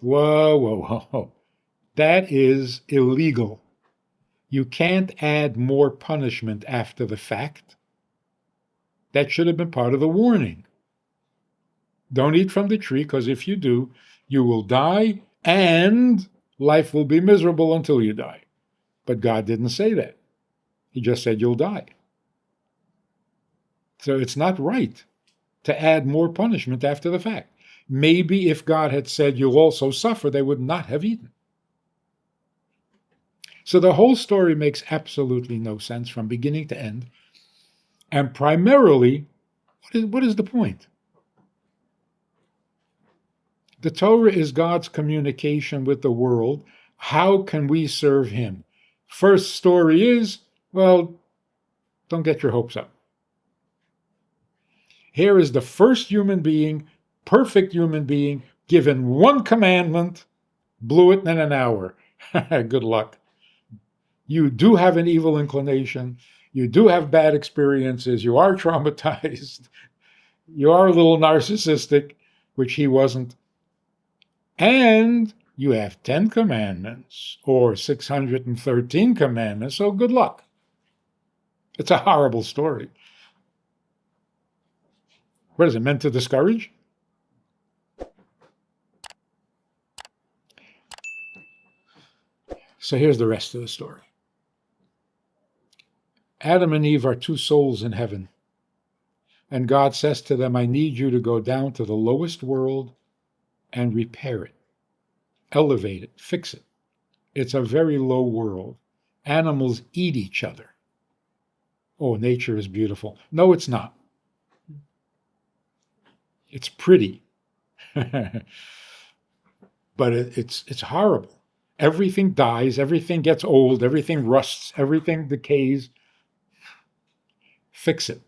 Whoa, whoa, whoa, whoa. That is illegal. You can't add more punishment after the fact. That should have been part of the warning. Don't eat from the tree, because if you do, you will die and life will be miserable until you die. But God didn't say that. He just said you'll die. So it's not right to add more punishment after the fact. Maybe if God had said you'll also suffer, they would not have eaten. So the whole story makes absolutely no sense from beginning to end. And primarily, what is the point? The Torah is God's communication with the world. How can we serve him? First story is, well, don't get your hopes up. Here is the first human being, perfect human being, given one commandment, blew it in an hour. Good luck. You do have an evil inclination. You do have bad experiences. You are traumatized. You are a little narcissistic, which he wasn't. And you have 10 commandments or 613 commandments, so good luck. It's a horrible story. What is it, meant to discourage? So here's the rest of the story. Adam and Eve are two souls in heaven. And God says to them, I need you to go down to the lowest world and repair it, elevate it, fix it. It's a very low world. Animals eat each other. Oh, nature is beautiful. No, it's not. It's pretty. But it's horrible. Everything dies, everything gets old, everything rusts, everything decays. Fix it.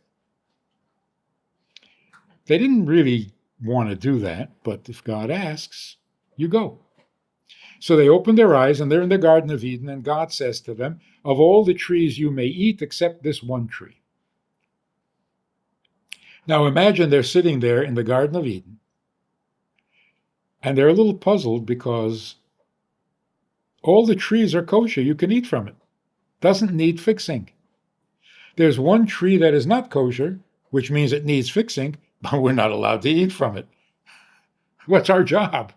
They didn't really want to do that, but if God asks, you go. So they open their eyes, and they're in the Garden of Eden, and God says to them, of all the trees you may eat except this one tree. Now imagine they're sitting there in the Garden of Eden, and they're a little puzzled because all the trees are kosher. You can eat from it. Doesn't need fixing. There's one tree that is not kosher, which means it needs fixing, but we're not allowed to eat from it. What's our job?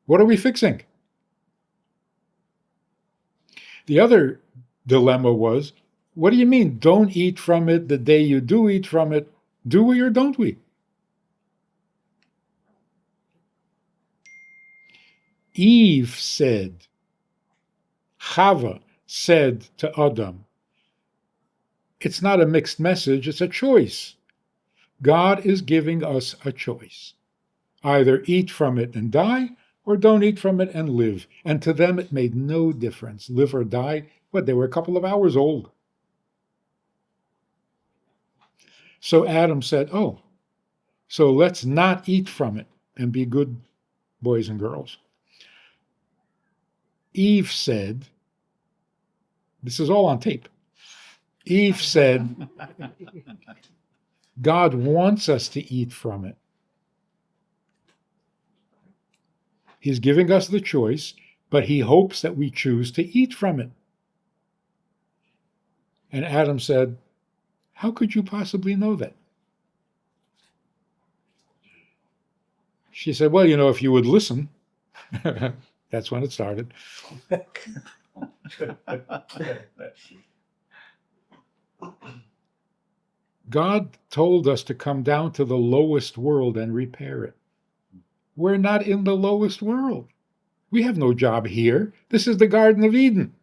What are we fixing? The other dilemma was, what do you mean, don't eat from it the day you do eat from it? Do we or don't we? Eve said, Chava said to Adam, it's not a mixed message, it's a choice. God is giving us a choice. Either eat from it and die, or don't eat from it and live. And to them it made no difference, live or die. What, they were a couple of hours old. So Adam said, oh, so let's not eat from it and be good boys and girls. Eve said, this is all on tape. Eve said, God wants us to eat from it. He's giving us the choice, but he hopes that we choose to eat from it. And Adam said, how could you possibly know that? She said, well, if you would listen. That's when it started. God told us to come down to the lowest world and repair it. We're not in the lowest world. We have no job here. This is the Garden of Eden.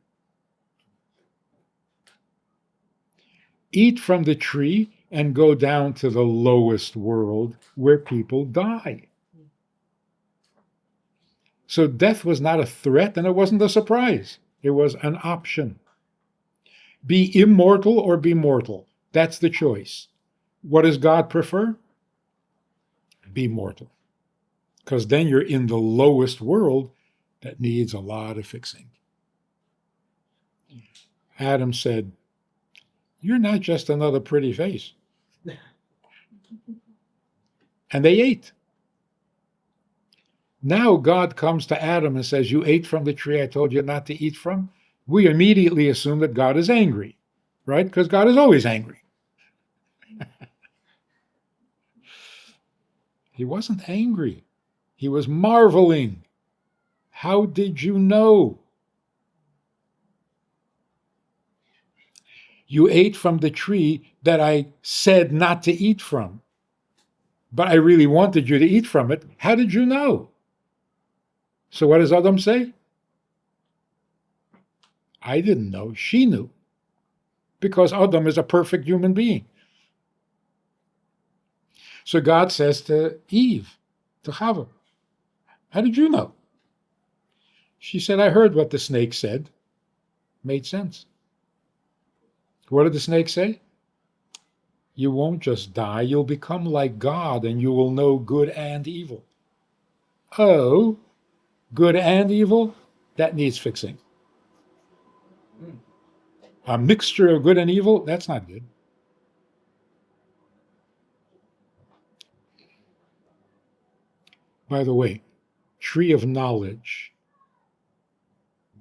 Eat from the tree and go down to the lowest world where people die. So death was not a threat and it wasn't a surprise. It was an option. Be immortal or be mortal. That's the choice. What does God prefer? Be mortal. Because then you're in the lowest world that needs a lot of fixing. Adam said, you're not just another pretty face. And they ate. Now God comes to Adam and says, you ate from the tree I told you not to eat from. We immediately assume that God is angry, right? Because God is always angry. He wasn't angry. He was marveling. How did you know? You ate from the tree that I said not to eat from, but I really wanted you to eat from it. How did you know? So what does Adam say? I didn't know. She knew. Because Adam is a perfect human being. So God says to Eve, to Chava, how did you know? She said, I heard what the snake said. Made sense. What did the snake say? You won't just die, you'll become like God and you will know good and evil. Oh, good and evil? That needs fixing. A mixture of good and evil? That's not good. By the way, tree of knowledge.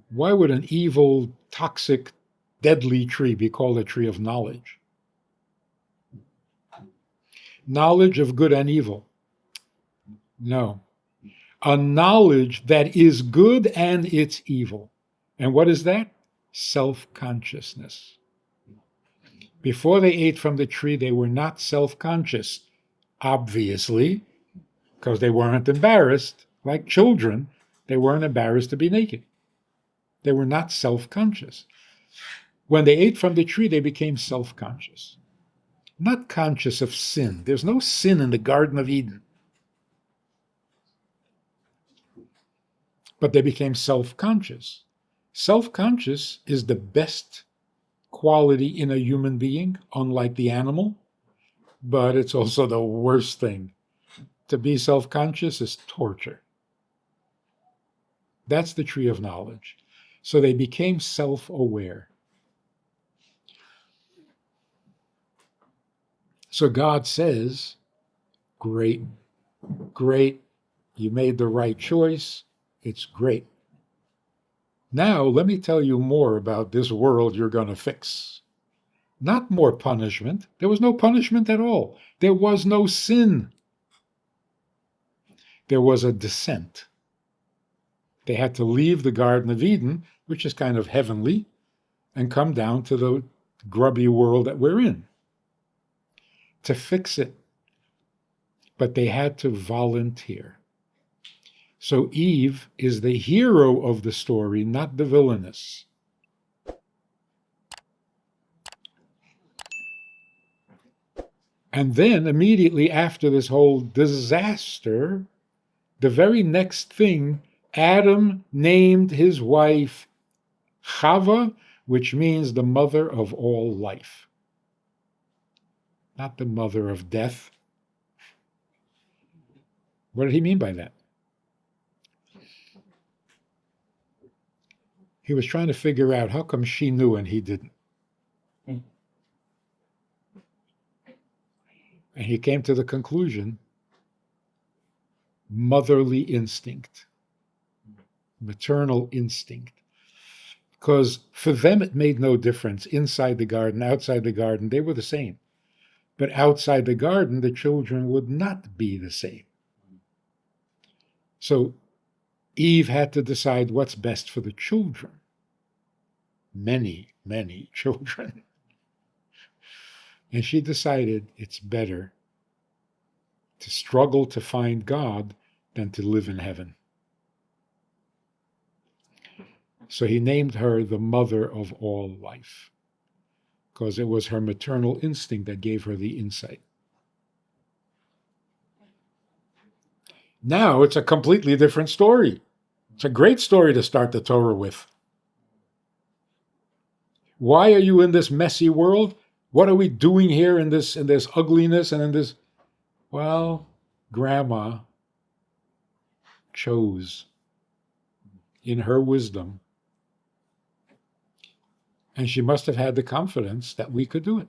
Why would an evil, toxic, deadly tree be called a tree of knowledge? Knowledge of good and evil. No. A knowledge that is good and it's evil. And what is that? Self-consciousness. Before they ate from the tree, they were not self-conscious, obviously, because they weren't embarrassed. Like children, they weren't embarrassed to be naked. They were not self-conscious. When they ate from the tree, they became self-conscious. Not conscious of sin. There's no sin in the Garden of Eden. But they became self-conscious. Self-conscious is the best quality in a human being, unlike the animal, but it's also the worst thing. To be self-conscious is torture. That's the tree of knowledge. So they became self-aware. So God says, great, great, you made the right choice, it's great. Now, let me tell you more about this world you're going to fix. Not more punishment. There was no punishment at all. There was no sin. There was a descent. They had to leave the Garden of Eden, which is kind of heavenly, and come down to the grubby world that we're in to fix it. But they had to volunteer. So Eve is the hero of the story, not the villainess. And then immediately after this whole disaster, the very next thing, Adam named his wife Chava, which means the mother of all life. Not the mother of death. What did he mean by that? He was trying to figure out how come she knew and he didn't. And he came to the conclusion, motherly instinct, maternal instinct. Because for them it made no difference, inside the garden, outside the garden, they were the same. But outside the garden, the children would not be the same. So Eve had to decide what's best for the children. Many, many children. And she decided it's better to struggle to find God than to live in heaven. So he named her the mother of all life, because it was her maternal instinct that gave her the insight. Now it's a completely different story. It's a great story to start the Torah with. Why are you in this messy world? What are we doing here in this ugliness and in this? Well, Grandma chose in her wisdom, and she must have had the confidence that we could do it.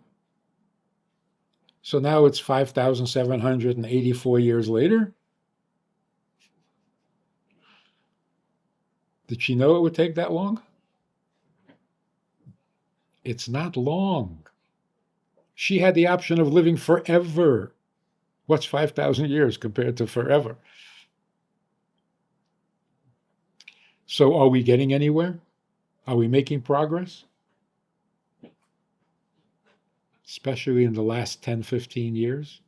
So now it's 5,784 years later. Did she know it would take that long? It's not long. She had the option of living forever. What's 5,000 years compared to forever? So are we getting anywhere? Are we making progress? Especially in the last 10, 15 years?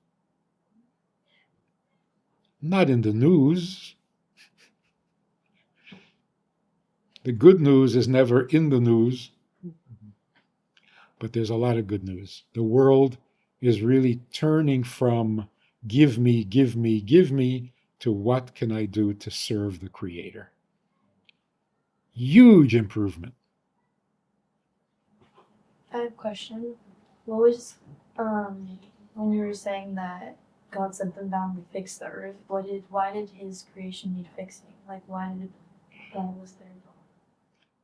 Not in the news. The good news is never in the news, but there's a lot of good news. The world is really turning from give me, give me, give me to what can I do to serve the Creator. Huge improvement. I have a question. What was when you were saying that God sent them down to fix the earth? Why did His creation need fixing? Like why was there?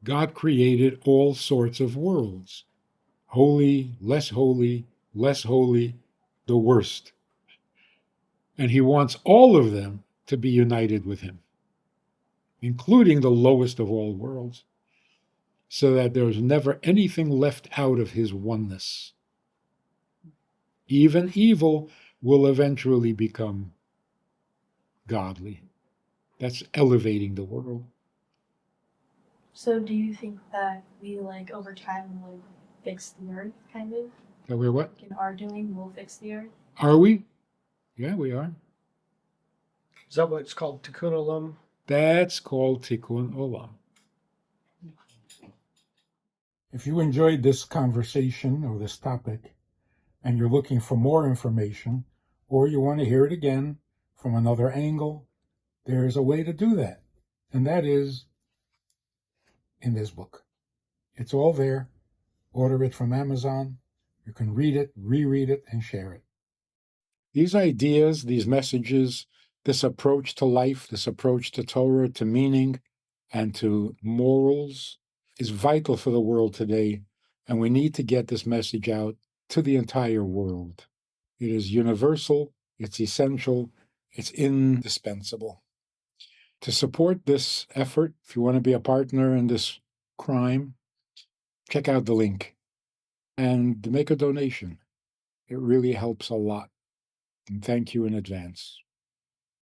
God created all sorts of worlds. Holy, less holy, less holy, the worst. And He wants all of them to be united with Him, including the lowest of all worlds, so that there's never anything left out of His oneness. Even evil will eventually become godly. That's elevating the world. So do you think that we over time will fix the earth kind of? That we're what? In our doing will fix the earth? Are we? Yeah, we are. Is that what it's called? Tikkun Olam? That's called Tikkun Olam. If you enjoyed this conversation or this topic, and you're looking for more information, or you want to hear it again from another angle, there's a way to do that. And that is in this book. It's all there. Order it from Amazon. You can read it, reread it, and share it. These ideas, these messages, this approach to life, this approach to Torah, to meaning, and to morals is vital for the world today. And we need to get this message out to the entire world. It is universal, it's essential, it's indispensable. To support this effort, if you want to be a partner in this crime, check out the link and make a donation. It really helps a lot. And thank you in advance.